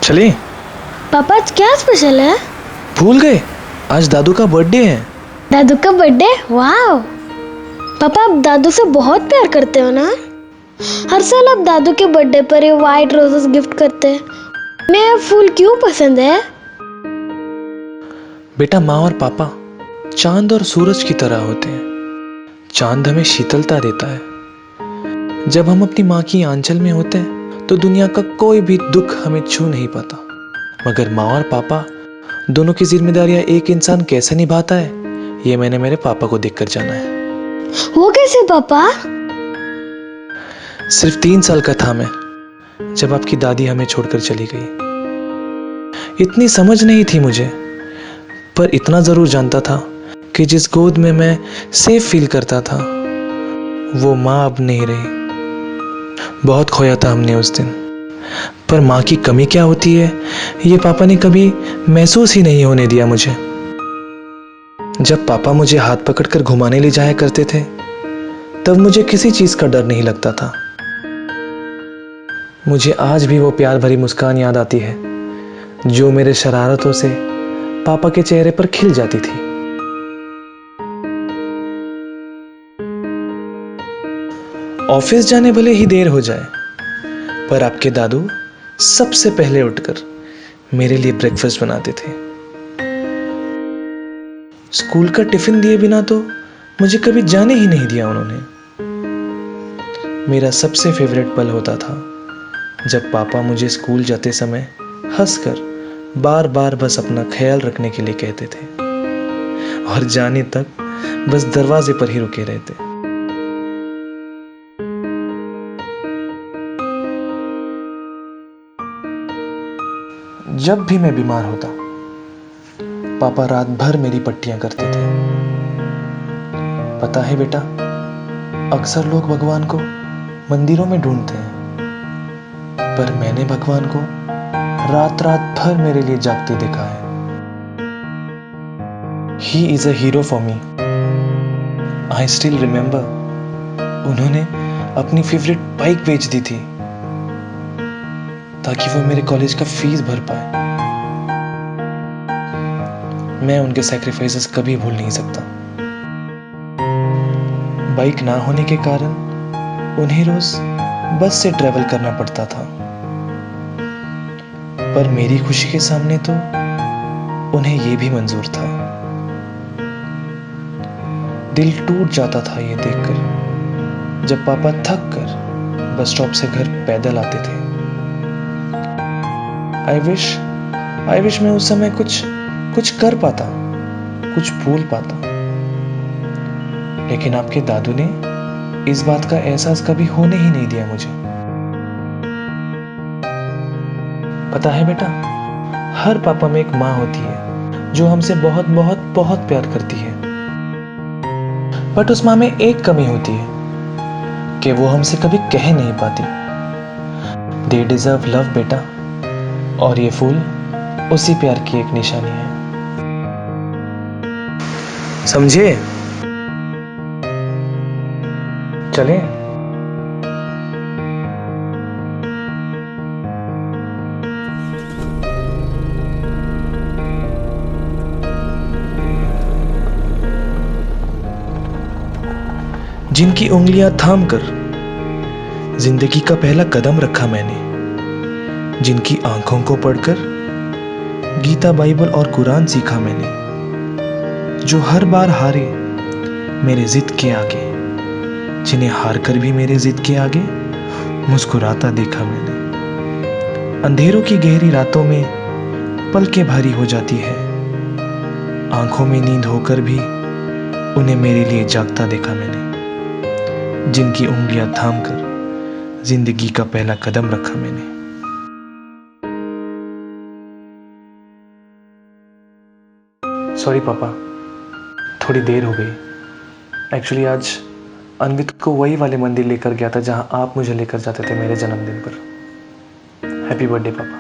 चले। पापा आज क्या स्पेशल है? भूल गए, आज दादू का बर्थडे है। दादू का बर्थडे? वाह पापा, आप दादू से बहुत प्यार करते हो ना? हर साल आप दादू के बर्थडे पर ये व्हाइट रोजेस गिफ्ट करते हैं। उन्हें ये फूल क्यों पसंद है? बेटा, माँ और पापा चांद और सूरज की तरह होते हैं। चांद हमें शीतलता देता है। जब हम अपनी माँ की आंचल में होते हैं तो दुनिया का कोई भी दुख हमें छू नहीं पाता। मगर माँ और पापा दोनों की जिम्मेदारियां एक इंसान कैसे निभाता है, ये मैंने मेरे पापा को देखकर जाना है। वो कैसे पापा? सिर्फ 3 साल का था मैं जब आपकी दादी हमें छोड़कर चली गई। इतनी समझ नहीं थी मुझे, पर इतना जरूर जानता था कि जिस गोद में मैं सेफ फील करता था वो माँ अब नहीं रही। बहुत खोया था हमने उस दिन, पर माँ की कमी क्या होती है ये पापा ने कभी महसूस ही नहीं होने दिया मुझे। जब पापा मुझे हाथ पकड़कर घुमाने ले जाया करते थे तब मुझे किसी चीज का डर नहीं लगता था। मुझे आज भी वो प्यार भरी मुस्कान याद आती है जो मेरे शरारतों से पापा के चेहरे पर खिल जाती थी। ऑफिस जाने भले ही देर हो जाए, पर आपके दादू सबसे पहले उठकर मेरे लिए ब्रेकफास्ट बनाते थे। स्कूल का टिफिन दिए बिना तो मुझे कभी जाने ही नहीं दिया उन्होंने। मेरा सबसे फेवरेट पल होता था जब पापा मुझे स्कूल जाते समय हंसकर बार बार बस अपना ख्याल रखने के लिए कहते थे और जाने तक बस दरवाजे पर ही रुके रहते। जब भी मैं बीमार होता पापा रात भर मेरी पट्टियां करते थे। पता है बेटा, अक्सर लोग भगवान को मंदिरों में ढूंढते हैं, पर मैंने भगवान को रात रात भर मेरे लिए जागते देखा है। He is a hero for me. I still remember, उन्होंने अपनी फेवरेट बाइक बेच दी थी ताकि वो मेरे कॉलेज का फीस भर पाए। मैं उनके सैक्रिफाइसेस कभी भूल नहीं सकता। बाइक ना होने के कारण उन्हें रोज बस से ट्रेवल करना पड़ता था, पर मेरी खुशी के सामने तो उन्हें यह भी मंजूर था। दिल टूट जाता था ये देखकर जब पापा थक कर बस स्टॉप से घर पैदल आते थे। आई विश मैं उस समय कुछ कर पाता, कुछ बोल पाता, लेकिन आपके दादू ने इस बात का एहसास कभी होने ही नहीं दिया मुझे। पता है बेटा, हर पापा में एक माँ होती है जो हमसे बहुत बहुत बहुत प्यार करती है, बट उस माँ में एक कमी होती है कि वो हमसे कभी कह नहीं पाती। दे डिजर्व लव बेटा, और ये फूल उसी प्यार की एक निशानी है, समझे? चलें? जिनकी उंगलियां थाम कर जिंदगी का पहला कदम रखा मैंने, जिनकी आंखों को पढ़कर गीता, बाइबल और कुरान सीखा मैंने, जो हर बार हारे मेरे जिद के आगे, जिन्हें हार कर भी मेरे जिद के आगे मुस्कुराता देखा मैंने। अंधेरों की गहरी रातों में पलकें भारी हो जाती है, आंखों में नींद होकर भी उन्हें मेरे लिए जागता देखा मैंने, जिनकी उंगलियां थाम कर जिंदगी का पहला कदम रखा मैंने। सॉरी पापा, थोड़ी देर हो गई। एक्चुअली आज अन्वित को वही वाले मंदिर लेकर गया था जहां आप मुझे लेकर जाते थे मेरे जन्मदिन पर। हैप्पी बर्थडे पापा।